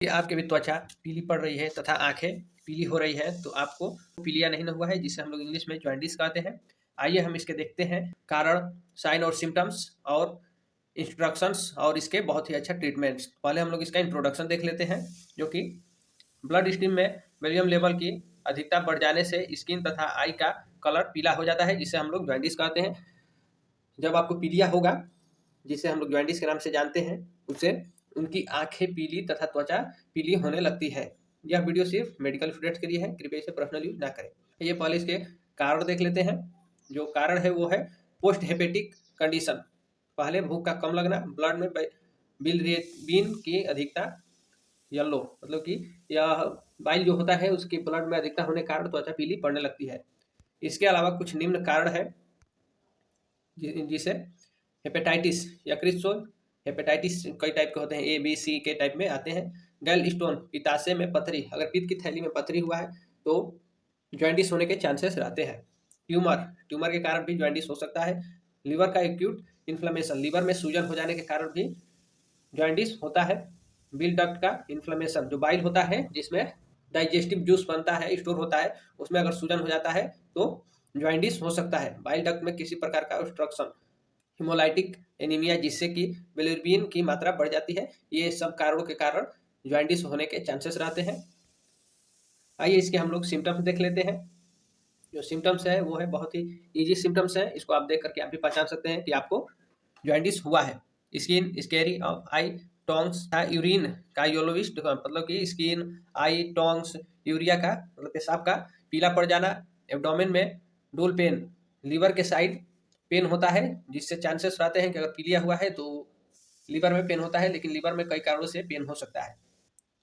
कि आपकी भी त्वचा पीली पड़ रही है तथा आंखें पीली हो रही है तो आपको पीलिया नहीं हुआ है, जिसे हम लोग इंग्लिश में जॉन्डिस कहते हैं। आइए हम इसके देखते हैं कारण, साइन और सिम्टम्स और इंस्ट्रक्शंस और इसके बहुत ही अच्छा ट्रीटमेंट्स। पहले हम लोग इसका इंट्रोडक्शन देख लेते हैं, जो कि ब्लड स्ट्रीम में वैलियम लेवल की अधिकता बढ़ जाने से स्किन तथा आई का कलर पीला हो जाता है, जिसे हम लोग जॉन्डिस कहते हैं। जब आपको पीलिया होगा, जिसे हम लोग जॉन्डिस के नाम से जानते हैं, उसे उनकी आंखें पीली तथा त्वचा पीली होने लगती है। यह वीडियो सिर्फ मेडिकल स्टूडेंट्स के लिए है, कृपया इसे पर्सनल यूज ना करें। ये पहले इसके कारण देख लेते हैं। जो कारण है वो है पोस्ट हेपेटिक कंडीशन। पहले भूख का कम लगना, ब्लड में बिलिरुबिन की अधिकता, येलो मतलब कि यह बाइल जो होता है उसकी ब्लड में अधिकता होने के कारण त्वचा पीली पड़ने लगती है। इसके अलावा कुछ निम्न कारण है, जिसे हेपेटाइटिस, यकृत, हेपेटाइटिस कई टाइप के होते हैं, ए बी सी के टाइप में आते हैं। गैल स्टोन, पित्ताशय में पथरी, अगर पित्त की थैली में पथरी हुआ है तो जॉन्डिस होने के चांसेस रहते हैं। ट्यूमर के कारण भी जॉन्डिस हो सकता है। लीवर का एक्यूट इन्फ्लेमेशन, लीवर में सूजन हो जाने के कारण भी जॉन्डिस होता है। बिल डक्ट का इन्फ्लेमेशन, जो बाइल होता है जिसमें डाइजेस्टिव जूस बनता है, स्टोर होता है, उसमें अगर सूजन हो जाता है तो जॉन्डिस हो सकता है। बाइल डक्ट में किसी प्रकार का ऑब्स्ट्रक्शन, हिमोलाइटिक एनीमिया, जिससे कि बिलिरुबिन की मात्रा बढ़ जाती है, ये सब कारणों के कारण जॉन्डिस होने के चांसेस रहते हैं। आइए इसके हम लोग सिम्टम्स देख लेते हैं। जो सिम्टम्स है वो है बहुत ही इजी सिम्टम्स है, इसको आप देख करके आप भी पहचान सकते हैं कि आपको जॉन्डिस हुआ है। Skin scary of I, tongs urine का येलोविश, मतलब कि स्किन, आई, टोंग्स, यूरिया का मतलब पेशाब का पीला पड़ जाना। एब्डोमेन में डोल पेन, लीवर के साइड पेन होता है, जिससे चांसेस रहते हैं कि अगर पीलिया हुआ है तो लीवर में पेन होता है, लेकिन लीवर में कई कारणों से पेन हो सकता है।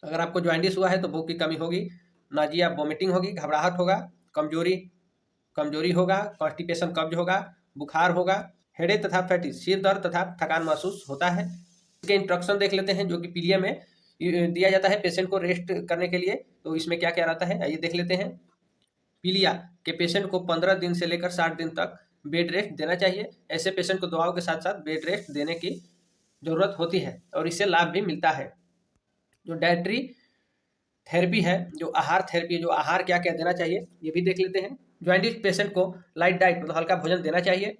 अगर आपको जॉन्डिस हुआ है तो भूख की कमी होगी, नाजिया वोमिटिंग होगी, घबराहट होगा, कमजोरी कमजोरी होगा, कॉन्स्टिपेशन कब्ज होगा, बुखार होगा, हेडेक तथा फैटिग, सिर दर्द तथा थकान महसूस होता है। इसके इंस्ट्रक्शन देख लेते हैं, जो कि पीलिया में दिया जाता है पेशेंट को रेस्ट करने के लिए। तो इसमें क्या क्या रहता है आइए देख लेते हैं। पीलिया के पेशेंट को 15 दिन से लेकर 60 दिन तक बेड रेस्ट देना चाहिए। ऐसे पेशेंट को दवाओं के साथ साथ बेड रेस्ट देने की जरूरत होती है और इससे लाभ भी मिलता है। जो डाइटरी थेरेपी है, जो आहार थेरेपी है, जो आहार क्या क्या देना चाहिए ये भी देख लेते हैं। जॉन्डिस पेशेंट को लाइट डाइट मतलब हल्का भोजन देना चाहिए।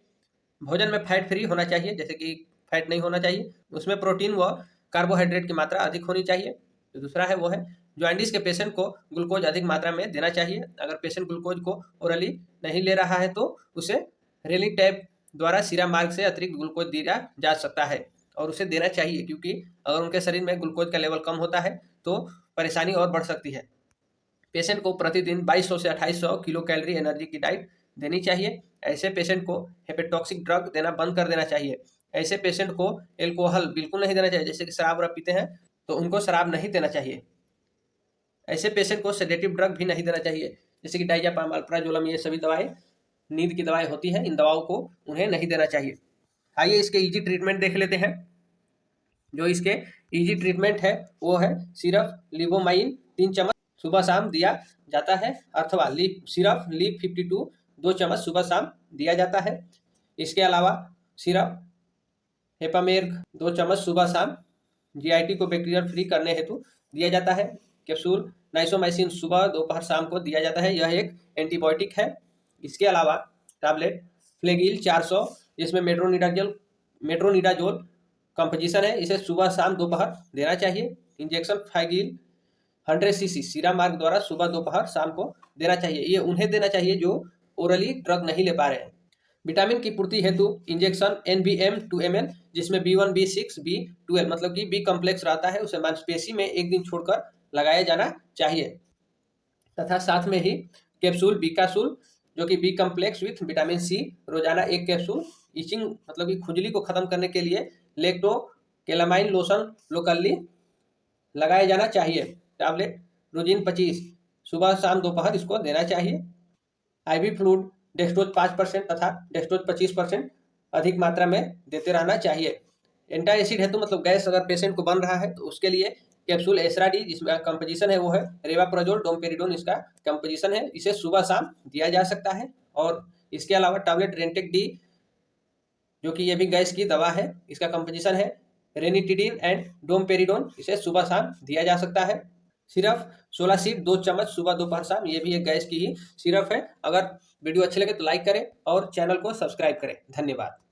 भोजन में फैट फ्री होना चाहिए, जैसे कि फैट नहीं होना चाहिए, उसमें प्रोटीन व कार्बोहाइड्रेट की मात्रा अधिक होनी चाहिए। तो दूसरा है वो है जॉन्डिस के पेशेंट को ग्लूकोज अधिक मात्रा में देना चाहिए। अगर पेशेंट ग्लूकोज को ओरली नहीं ले रहा है तो उसे रेलिंग टैप द्वारा सीरा मार्ग से अतिरिक्त ग्लूकोज दिया जा सकता है और उसे देना चाहिए, क्योंकि अगर उनके शरीर में ग्लूकोज का लेवल कम होता है तो परेशानी और बढ़ सकती है। पेशेंट को प्रतिदिन 2200 से 2800 किलो कैलोरी एनर्जी की डाइट देनी चाहिए। ऐसे पेशेंट को हेपेटॉक्सिक ड्रग देना बंद कर देना चाहिए। ऐसे पेशेंट को एल्कोहल बिल्कुल नहीं देना चाहिए, जैसे कि शराब वराब पीते हैं तो उनको शराब नहीं देना चाहिए। ऐसे पेशेंट को सेडेटिव ड्रग भी नहीं देना चाहिए, जैसे कि डाइजापाम, अल्प्राजोलम, ये सभी दवाएं नींद की दवाएं होती हैं, इन दवाओं को उन्हें नहीं देना चाहिए। आइए इसके इजी ट्रीटमेंट देख लेते हैं। जो इसके इजी ट्रीटमेंट है वो है सिर्फ लिवोमाइन 3 चम्मच सुबह शाम दिया जाता है, अथवा सिर्फ लीप 52 2 चम्मच सुबह शाम दिया जाता है। इसके अलावा सिर्फ हेपामेर्क 2 चम्मच सुबह शाम जीआईटी को बैक्टीरियल फ्री करने हेतु दिया जाता है। कैप्सूल नाइसोमाइसिन सुबह दोपहर शाम को दिया जाता है, यह एक एंटीबायोटिक है। इसके अलावा टैबलेट फ्लेगिल 400, जिसमें मेट्रोनिडाजोल कंपोजिशन है, इसे सुबह शाम दोपहर देना चाहिए। इंजेक्शन फैगिल 100 सीसी सीरा मार्ग द्वारा सुबह दोपहर शाम को देना चाहिए। ये उन्हें देना चाहिए जो ओरली ड्रग नहीं ले पा रहे हैं। विटामिन की पूर्ति हेतु इंजेक्शन NBM 2 ml, जिसमें B1 B6 B12 मतलब कि बी कम्प्लेक्स रहता है, उसे मांसपेशी में एक दिन छोड़कर लगाया जाना चाहिए। तथा साथ में ही कैप्सूल बीकासूल, जो कि B complex with vitamin C, रोजाना 1 कैप्सूल। इचिंग मतलब कि खुजली को खत्म करने के लिए लेक्टो केलामाइन लोशन लोकली लगाया जाना चाहिए। टैबलेट रोजिन 25 सुबह शाम दोपहर इसको देना चाहिए। आईवी फ्लूइड डेक्सट्रोज 5% तथा डेक्सट्रोज 25% अधिक मात्रा में देते रहना चाहिए। एंटी एसिड हेतु मतलब गैस अगर पेशेंट को बन रहा है तो उसके लिए कैप्सूल एसराडी, जिसमें कंपोजिशन है वो है रेवाप्राजोल डोमपेरिडोन, इसका कंपोजिशन है, इसे सुबह शाम दिया जा सकता है। और इसके अलावा टैबलेट रेंटेक डी, जो कि ये भी गैस की दवा है, इसका कंपोजिशन है रेनिटिडिन एंड डोमपेरिडोन, इसे सुबह शाम दिया जा सकता है। सिर्फ 16 सीड 2 चम्मच सुबह दोपहर शाम, ये भी एक गैस की ही सिरप है। अगर वीडियो अच्छे लगे तो लाइक करें और चैनल को सब्सक्राइब करें। धन्यवाद।